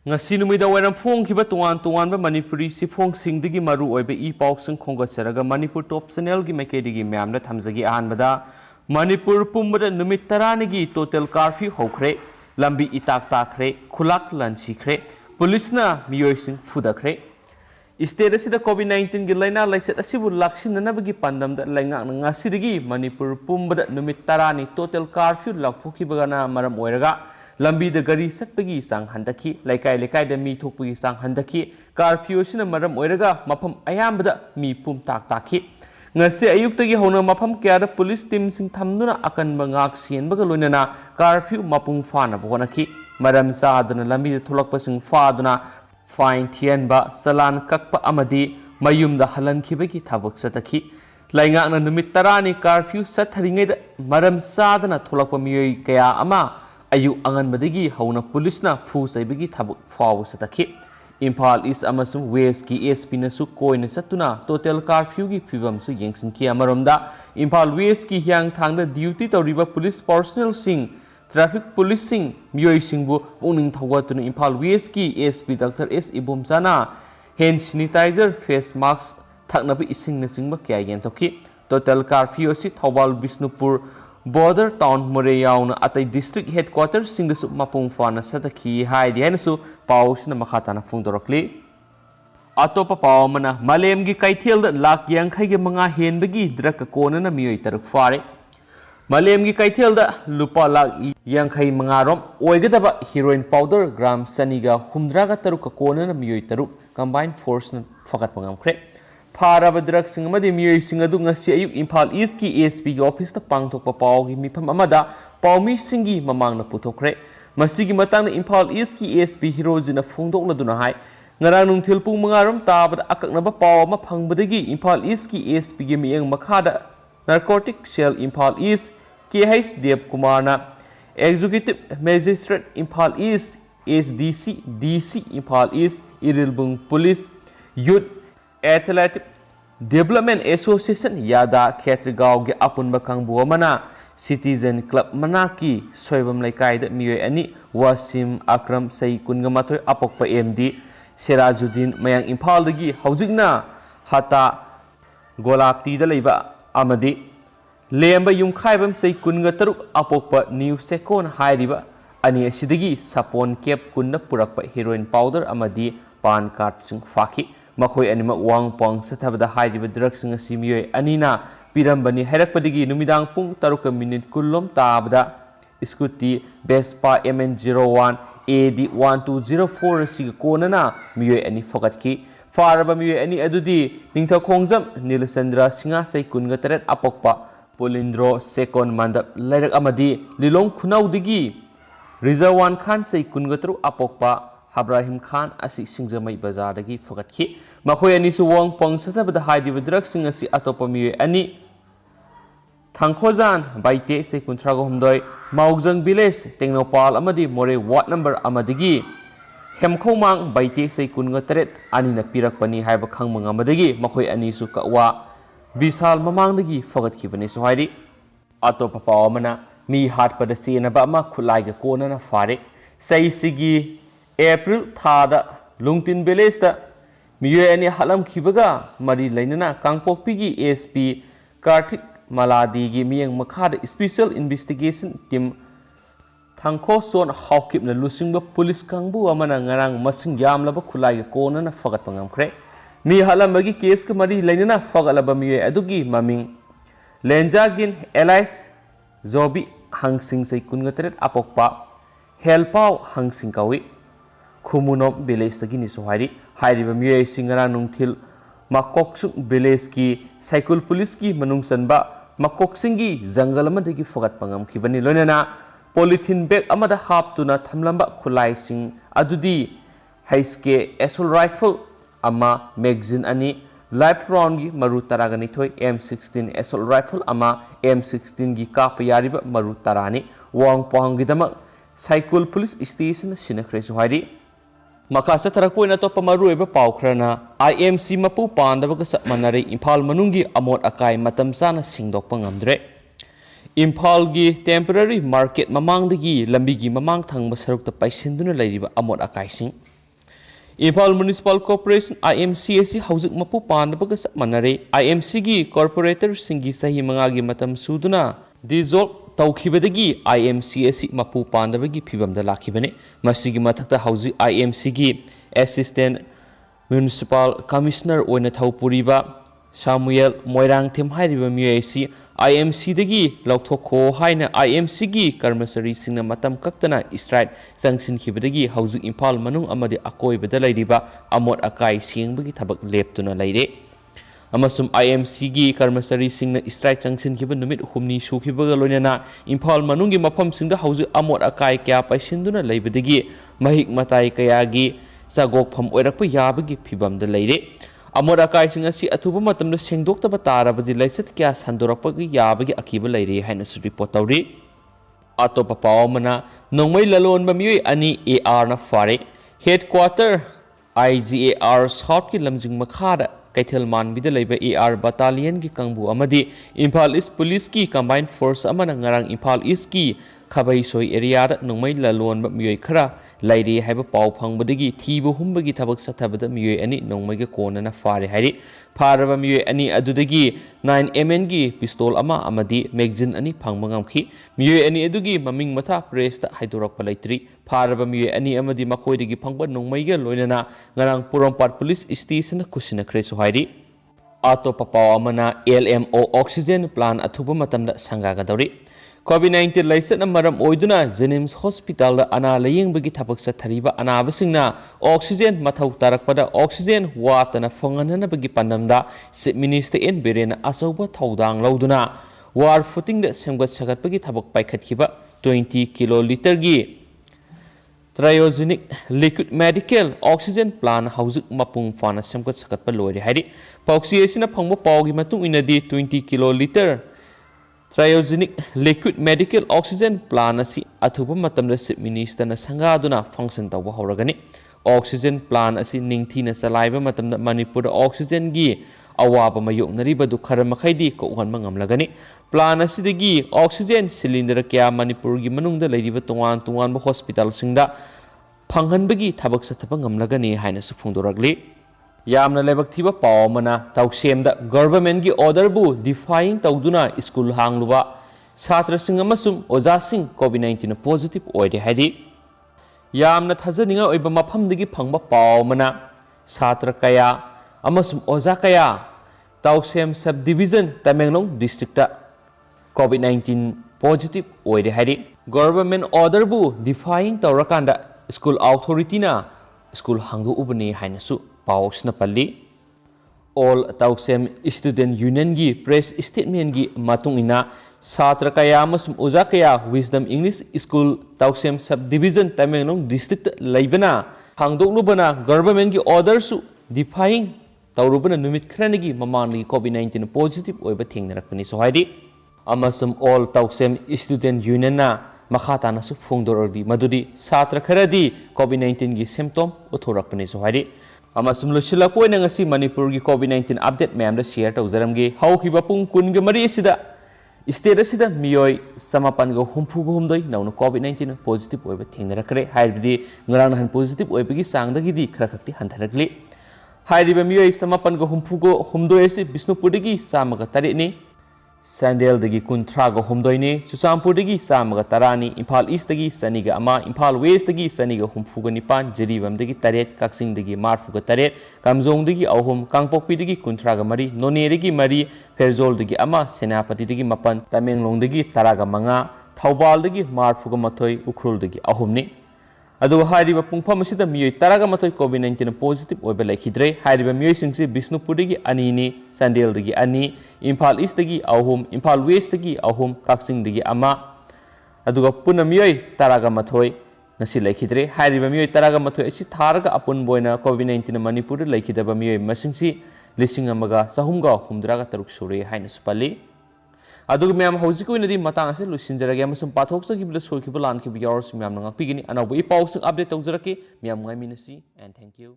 ngasi numida wairam phong khiba tuan ba Manipuri sifong singdigi maru oibe I pausing khongasaraga Manipur top channel gi makedigi myamna thamjagi ahanbada Manipur pumbada numit taranigi total curfew hokre lambi itak takre khulak lanchikre police na miyoising fudakre state asida COVID-19 gi laina laichat asibu laksinanabagi pandamda laingak ngasidigi Manipur pumbada numit tarani total curfew lakphokibagana maram oiraga lambi da gari sakpagi sang handaki laikai da mi thokpagi sang handaki curfew sina maram oiraga mafam ayambada mi pum tak takhi ngasi ayuktagi hona mafam kyara police team sing thamnuna akan bangak sienbaga loinana curfew mapung fana bonaki maram saadana lambi da tholakpa sing faaduna fine thianba salan kakpa amadi mayumda halankhibagi thabak sataki laingak na numit tarani curfew satharingai da maram saadana tholakpa miyoi kaya ama ayu angan madigi hauna police na fu saibagi thabuk faw sataki Impal East amasung West ki SP na su koina satuna total curfew gi fibam su yengsin ki amaromda Impal West ki hyang thangda duty tawriba police personnel sing traffic policing miyoi singbu uning thawatuna Impal West ki SP Dr. S Ibomsana hand sanitizer face mask thaknabi ising na singba kya yentoki total curfew si Thawal Bisnupur border town Moreyauna atai district headquarters singdasu mapung fana sataki haidi hainasu pausna makhatana fungdorokli atopa pawmana malemgi kaithel da lak yankhai ge manga henbagi draka kona na miyoi taruk fare malemgi kaithel da lupa lak yankhai manga rom oigadaba heroin powder gram saniga humdraga taruk kona na miyoi taruk combined force na fakat pangamkre Faraba drug sing amadi miyoi sing adu ngasi ayuk Impal East ki ASP gi office ta pangthokpa paw gi mifam amada pawmi singi mamang na puthokre masigi matang na Impal East ki ASP Hirojina phongdokladuna hai ngarang nungthil pung mangarom tabada akaknaba paw ma phangbadagi Impal East ki ASP gi miyang makhada narcotic cell Impal East KH Dev Kumar na executive magistrate Impal East SDC DC Impal East Irilbung police youth Athletic Development Association Yada Khetrigao ge apunba kangbu amana Citizen Club manaki soibam laikai da miyoi ani Wasim Akram Sai kunga matoi apokpa MD Sirajuddin mayang Impal dagi haujikna hata golapti da leiba amadi lemba yumkhaibam Sai kunga taruk apokpa New Second hairiba ani asidagi sapon cap kunna purakpa heroin powder amadi pan card sing faki Makoi anima wang pang sathabada hairiba drugs nga simiyoi anina pirambani herakpadigi numidang pung taruka minute kulom tabada Scooty Vespa MN01 AD 1204 siga konana miyoi ani fakatki faraba miyoi ani adudi ningtha khongjam Nilasandra Singa Sai kunga taret apokpa Polindro second mandap lairak amadi Lilong Khunaudigi Rizwan Khan Sai kunga taru apokpa Ibrahim Khan asi Singjamai Bazar dagi fakatki makoi ani su wang pang sathabada hairiba drugs sing asi atopa miyoi ani Thangkhozan baite se kuntrago humdoi Maujang village Tengnopal amadi More ward number amadigi Hemkhomang baite se kunga taret ani na pirakpani haiba khangmang amadagi makoi ani su kawa Bisal mamangdagi fakatki bani su hairi atopa pawamana mi hatpada senaba ama khulaiga kona na fare sai sigi April thada Lungtin village ta miyoi ani halam khibaga mari lainana Kangpokpi gi ASP Karthik Maladi gi miyang makhada special investigation team Thangkho son hawkip na lusingba police kangbu amana ngarang masing yamlaba khulai ga kona na fagat pangamkre mi halam bagi case ka mari lainana fagalaba miyoi adugi maming Lenjagin Elias Zobi Hangsing Sai kunga taret apokpa Helpau Hangsing kawi Kumunom village tagi ni sohari hairiba miyoi singara nungthil Makoksung village ki cycle police ki manungsanba Makoksingi jungle amadagi fagat pangam khibani loinana polythene bag amada haptuna thamlamba khulai sing adudi haiske assault rifle ama magazine ani live round gi maru taragani thoi M16 assault rifle ama M16 gi kap yariba maru tarani wang panggi dama cycle police station sinakre sohari Makasa tarakpoina to pamaru eba paukrana IMC mapu pandabaga sapmanare Impal manungi amot akai matam sana singdokpa ngamdre Impal gi temporary market mamangdagi lambigi mamang thangba sarukta paisinduna lairiba amot akai sing Imphal Municipal Corporation IMC asi hauzik mapu pandabaga sap manare IMC gi corporator singi sahi mangagi matam suduna dissolve taukhibadagi IMC asi mapu pandabagi phibamda lakhibane masigi mathakta hauzik IMC gi assistant municipal commissioner oina thaupuriba Samuel Moirang Them hairiba miyaisi IMC dagi lauthokho haina IMC gi karmasari singna matam kaktana strike sangsin khibadagi hauzik Imphal manung amadi akoi bada lairiba amot akai singbagi thabak leptuna laire amasum IMC gi karmasari singna strike sangsin khiba numit humni sukhibaga loinana Imphal manungi mafam singda hauzik amot akai kya paisinduna leibadagi mahik matai kaya gi sagok pham oirakpa yabagi phibamda laire Amor akai sing asi athuba matamda sengdoktaba tarabadi laisat kya sandorakpagi yabagi akiba laire haina su report tawri atopa pawamana nongmai lalon bamioi ani AR na fare headquarter IGAR South ki lamjing makhada kaithel manbida leiba AR battalion ki kangbu amadi Imphal East Police ki combined force amana ngarang Imphal East ki Khabai Soi area da nongmai lalon ba mioi khara laire haiba paw phangbadagi thiba humbagi thabak sathabada mioi ani nongmai ga kona na fare hairi faraba mioi ani adudagi 9mm gi pistol ama amadi magazine ani phangma ngamkhi mioi ani adugi maming matha press ta haidorak palaitri faraba mioi ani amadi makoidagi phangba nongmai ga loinana ngarang Purompat police station kusina khresu hairi atopa paw amana LMO oxygen plant athuba matamda sanga ga dawri COVID-19 laisana maram oiduna Jenims Hospital da ana layeng bagi thabak sathariba anabasingna oxygen mathau tarakpada oxygen watana fanganana bagi pandamda Minister N Birena asauba thaudang lauduna war footing da semgat sagat bagi thabak paikhatkiba 20 kiloliter gi cryogenic liquid medical oxygen plant hauzik mapung fana semgat sagat pa loire hairi pauksi esina phangba pawgi matung inadi 20 kiloliter cryogenic liquid medical oxygen plant asi athuba matamda minister na sangaduna function tawba horagani oxygen plant asi ningthina salaiba matamda Manipur oxygen gi awaba mayoknariba du kharamakhaidi ko uhanma ngamlagani plant asidagi oxygen cylinder kya Manipur gi manungda leiriba tongan ba hospital singda phanghanbagi thabak sathaba ngamlagani haina su phungdoragli Yamna lebak thiba pawmana tausemda government gi order bu defying tawduna school hangluba Satra sing amasum oja sing COVID-19 positive oide hadi Yamna thajaninga oiba maphamdagi phangba pawmana Satra kaya amasum oja kaya tausem subdivision Tamenglong district ta COVID-19 positive oide hadi government order bu defying tawrakanda school authority na school hangdu ubani hainasu Paus na pali all tausem student union gi press statement gi matung ina Satra kaya masum oja kaya wisdom English school tausem subdivision Tamenglong district laibana hangdoklubana government gi order su defying tawrubana numit khranigi mamani COVID-19 positive oiba thingnarakpani so haidi amasum all tausem student union na makhata na su phungdordi madudi Satra kharadi COVID-19 gi symptom uthorakpani so haidi amasum lochila poina ngasi Manipur gi COVID-19 update mayam da share tawjaramge haukiba pung kun ga mari sida state asida miyoi samapan ga humpu ga humdoi nauna COVID-19 positive oiba thengnarakre haibdi ngarang han positive oibagi sangdagi di khrakakti hantharakli hairiba miyoi samapan ga humpu go humdoi ase Bisnupur dagi samaga tare ni Sandel dagi kuntra ga humdoi ni Susampur dagi samaga tarani Imphal East dagi saniga ama Imphal West dagi saniga humpu ga nipan Jiribam dagi taret Kaksing dagi marfu ga taret Kamjong dagi ahum Kangpokpi dagi kuntra ga mari None dagi mari Ferzol dagi ama Senapati dagi mapan Tamenglong dagi taraga manga Thaubal dagi marfu ga mathoi Ukhrul dagi ahum ni adu hairiba pungpham asida miyoi taraga mathoi COVID-19 positive oiba laikhidre hairiba miyoi singsi Bisnupur dagi ani ni Sandel dagi ani Imphal East dagi ahum Imphal West dagi ahum Kaksing dagi ama aduga puna miyoi taraga mathoi nasi laikhidre hairiba miyoi taraga mathoi asi tharaga apun boina COVID-19 Manipur laikhidaba miyoi masingsi lising amaga sahumga humdraga taruk sure haina supali aduga myam hauji ko inadi matang ase lusinjarage amasum pathok sa gibla soi kibla an kib yours myam nang pigini anabu ipau sing update tawjarake myam ngai minasi and thank you